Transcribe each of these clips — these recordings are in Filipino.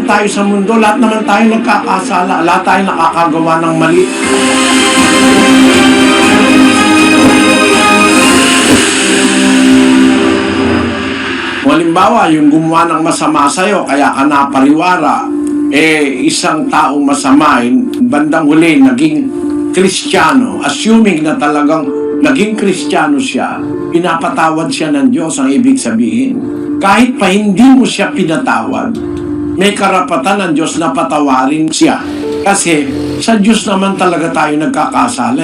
tayo sa mundo, lahat naman tayo nagkakasala, lahat tayo nakakagawa ng mali. Halimbawa, yung gumawa ng masama sa'yo, kaya ka napariwara, isang taong masama, bandang huli, naging Kristiyano, assuming na talagang naging Kristiyano siya, pinapatawad siya ng Diyos, ang ibig sabihin. Kahit pa hindi mo siya pinatawad, may karapatan ng Diyos na patawarin siya. Kasi sa Diyos naman talaga tayo nagkakasala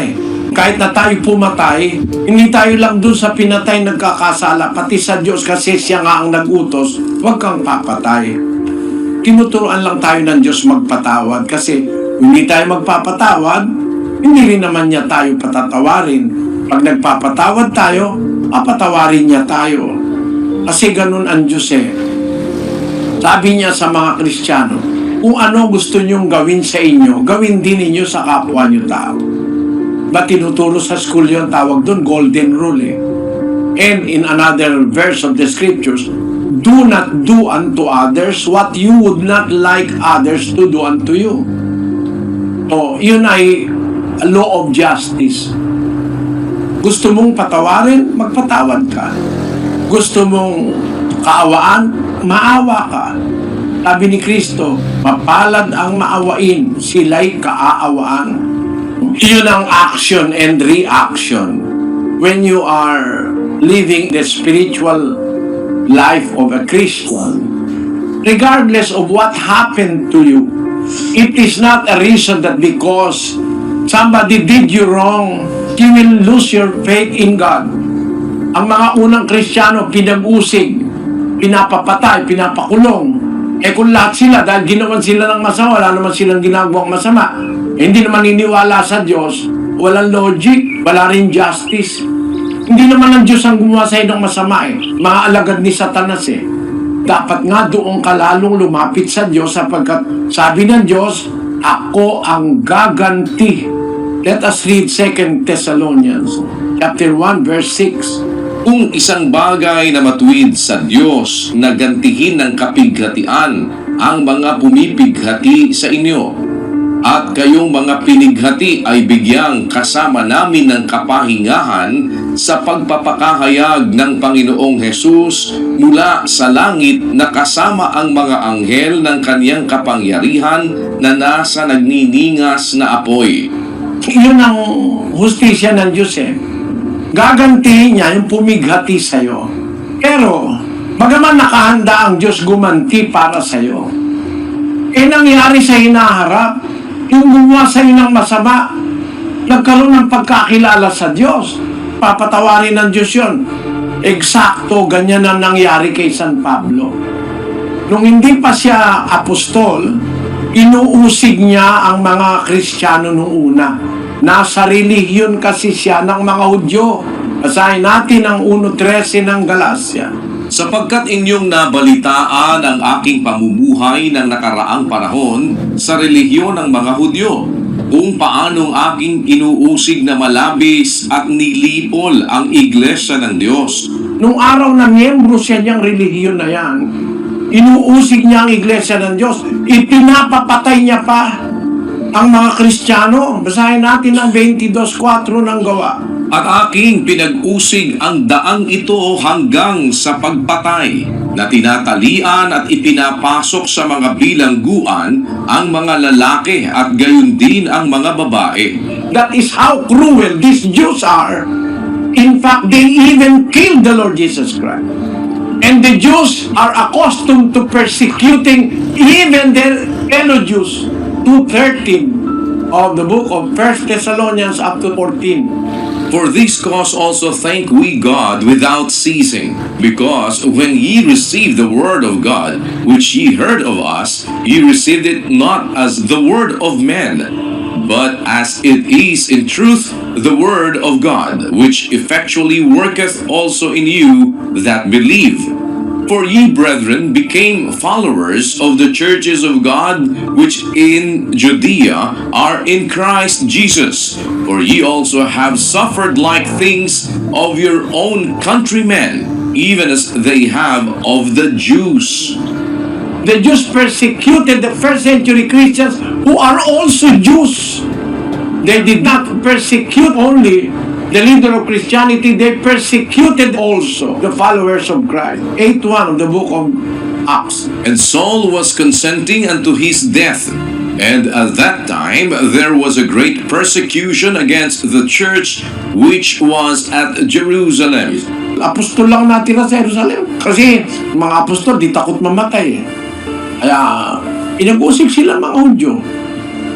Kahit na tayo pumatay, hindi tayo lang dun sa pinatay nagkakasala, pati sa Diyos kasi siya nga ang nag-utos, huwag kang papatay. Tinuturuan lang tayo ng Diyos magpatawad kasi hindi tayo magpapatawad, hindi rin naman niya tayo patatawarin. Pag nagpapatawad tayo, papatawarin niya tayo. Kasi ganun ang Diyos Sabi niya sa mga Kristiyano, kung ano gusto niyong gawin sa inyo, gawin din ninyo sa kapwa niyo tao. Ba tinuturo sa school yun, tawag doon, golden rule And in another verse of the scriptures, do not do unto others what you would not like others to do unto you. So, yun ay law of justice. Gusto mong patawarin, magpatawad ka. Gusto mong kaawaan, maawa ka. Sabi ni Kristo, mapalad ang maawain, sila'y kaaawaan. Yun ang action and reaction. When you are living the spiritual life of a Christian, regardless of what happened to you, it is not a reason that because somebody did you wrong, you will lose your faith in God. Ang mga unang Kristiyano, pinag-usig, pinapapatay, pinapakulong. Kung lahat sila, dahil ginawan sila ng masama, wala naman silang ginagawang masama, hindi naman niniwala sa Diyos, walang logic, wala rin justice. Hindi naman ang Diyos ang gumawa sa ng masama Mga alagad ni Satanas Dapat nga doon ka lalong lumapit sa Diyos sapagkat sabi ng Diyos, ako ang gaganti. Let us read 2 Thessalonians chapter 1 verse 6. Kung isang bagay na matuwid sa Diyos na gantihin ng kapighatian ang mga pumipighati sa inyo, at kayong mga pinighati ay bigyang kasama namin ng kapahingahan sa pagpapakahayag ng Panginoong Hesus mula sa langit na kasama ang mga anghel ng kaniyang kapangyarihan na nasa nagniningas na apoy. Yun ang hustisya ng Diyos Gagantihin niya yung pumighati sa'yo. Pero, bagaman nakahanda ang Diyos gumanti para sa'yo, nangyari sa hinaharap, yung gumawa sa'yo ng masama, nagkaroon ng pagkakilala sa Diyos. Papatawarin ng Diyos yun. Eksakto, ganyan ang nangyari kay San Pablo. Nung hindi pa siya apostol, inuusig niya ang mga Kristiyano nung una. Nasa relihiyon kasi siya ng mga Hudyo. Basahin natin ang 1:13 ng Galacia. Sapagkat inyong nabalitaan ang aking pamumuhay ng nakaraang panahon sa relihiyon ng mga Hudyo, kung paanong aking inuusig na malabis at nilipol ang iglesia ng Diyos. Nung araw na miyembro siya niyang relihiyon na yan, inuusig niya ang iglesia ng Diyos, ipinapapatay niya pa ang mga Kristiyano. Basahin natin ang 22:4 ng Gawa. At aking pinag-usig ang daang ito hanggang sa pagpatay, na tinatalian at ipinapasok sa mga bilangguan ang mga lalaki at gayon din ang mga babae. That is how cruel these Jews are. In fact, they even killed the Lord Jesus Christ. And the Jews are accustomed to persecuting even their fellow Jews. 2:13 of the book of 1 Thessalonians up to 14. For this cause also thank we God without ceasing, because when ye received the word of God, which ye heard of us, ye received it not as the word of men, but as it is in truth the word of God, which effectually worketh also in you that believe. For ye, brethren, became followers of the churches of God which in Judea are in Christ Jesus. For ye also have suffered like things of your own countrymen, even as they have of the Jews. The Jews persecuted the first century Christians who are also Jews. They did not persecute only the leader of Christianity, they persecuted also the followers of Christ. 8:1 of the book of Acts. And Saul was consenting unto his death. And at that time there was a great persecution against the church which was at Jerusalem. Apostol lang natira sa Jerusalem. Kasi mga apostol di takot mamatay. Kaya pinag-usig sila mga Hudyo.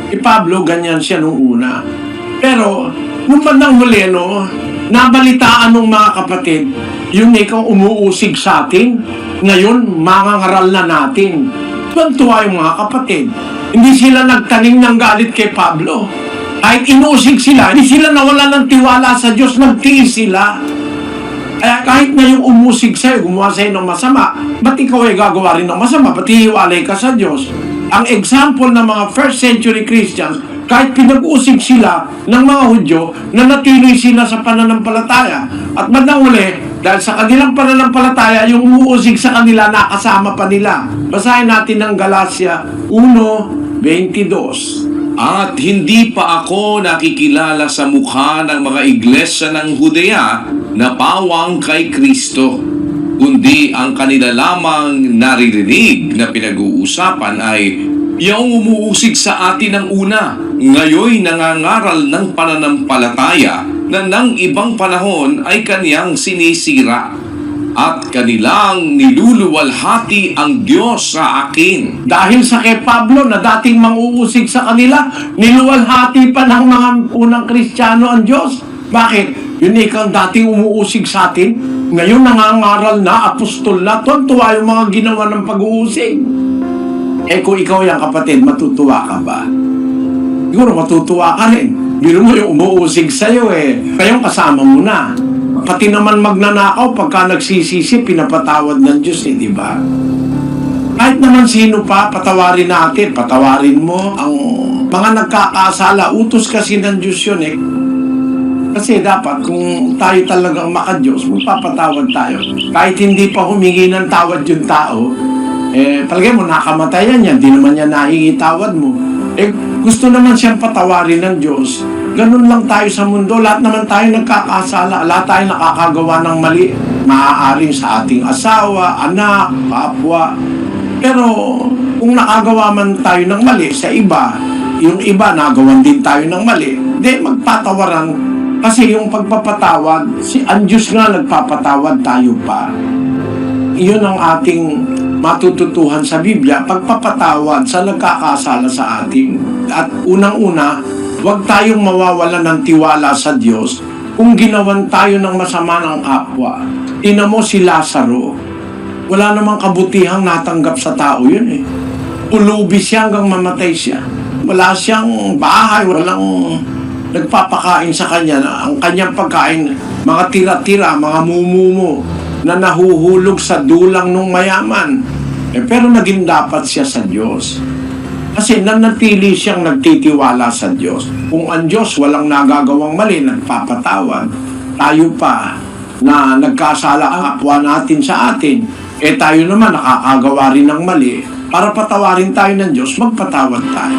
Si Pablo, ganyan siya nung una. Pero nung bandang huli, nabalitaan ng mga kapatid, yung ikaw umuusig sa atin, ngayon mangangaral na natin. Tuwa yung mga kapatid. Hindi sila nagtanim ng galit kay Pablo. Kahit inusig sila, hindi sila nawala ng tiwala sa Diyos, nagtiis sila. Kaya kahit na yung umusig sa'yo, gumawa sa'yo ng masama, ba't ikaw ay gagawa rin ng masama? Ba't hihiwalay ka sa Diyos? Ang example ng mga first century Christians, kahit pinag-usig sila ng mga Hudyo, nanatili sila sa pananampalataya. At bandang huli, dahil sa kanilang pananampalataya, yung umuusig sa kanila, nakasama pa nila. Basahin natin ang Galatia 1:22. At hindi pa ako nakikilala sa mukha ng mga iglesia ng Judea na pawang kay Kristo, kundi ang kanila lamang naririnig na pinag-uusapan ay yung umuusig sa atin ng una, ngayon nangangaral ng pananampalataya na ng ibang panahon ay kaniyang sinisira at kanilang niluluwalhati ang Diyos sa akin. Dahil sa kay Pablo na dating manguusig sa kanila, niluwalhati pa ng mga unang Kristiyano ang Diyos. Bakit? Yun ikaw dating umuusig sa atin, ngayon nangangaral na, apostol na, tuwa yung mga ginawa ng pag-uusig. Eh kung ikaw yan kapatid, matutuwa ka ba? Siguro matutuwa ka rin. Biro mo yung umuusig sa'yo kayong kasama mo na. Pati naman magnanakaw, pagka nagsisisi, pinapatawad ng Diyos di ba? Kahit naman sino pa, patawarin natin, patawarin mo ang mga nagkakasala. Utos kasi ng Diyos yun Kasi dapat, kung tayo talagang maka-Diyos, magpapatawad tayo. Kahit hindi pa humingi ng tawad yung tao, palagay mo, nakamatayan yan, di naman niya nahingi tawad mo. Gusto naman siyang patawarin ng Diyos. Ganun lang tayo sa mundo. Lahat naman tayo nagkakasala. Lahat tayo nakakagawa ng mali. Maaaring sa ating asawa, anak, kapwa. Pero kung nakagawa man tayo ng mali sa iba, yung iba nagawan din tayo ng mali, magpatawaran. Kasi yung pagpapatawad, ang Diyos nga nagpapatawad, tayo pa. Iyon ang ating matututuhan sa Biblia, pagpapatawad sa nagkakasala sa atin. At unang-una, huwag tayong mawawalan ng tiwala sa Diyos kung ginawan tayo ng masama ng kapwa. Tingnan mo si Lazaro, wala namang kabutihang natanggap sa tao yun Ulubi siya hanggang mamatay siya. Wala siyang bahay, walang nagpapakain sa kanya. Ang kanyang pagkain, mga tira-tira, mga mumumo na nahuhulog sa dulang ng mayaman. Pero naging dapat siya sa Diyos. Kasi nanatili siyang nagtitiwala sa Diyos. Kung ang Diyos walang nagagawang mali, nagpapatawad, tayo pa na nagkasala ang kapwa natin sa atin, tayo naman nakakagawa rin ng mali, para patawarin tayo ng Diyos, magpatawad tayo.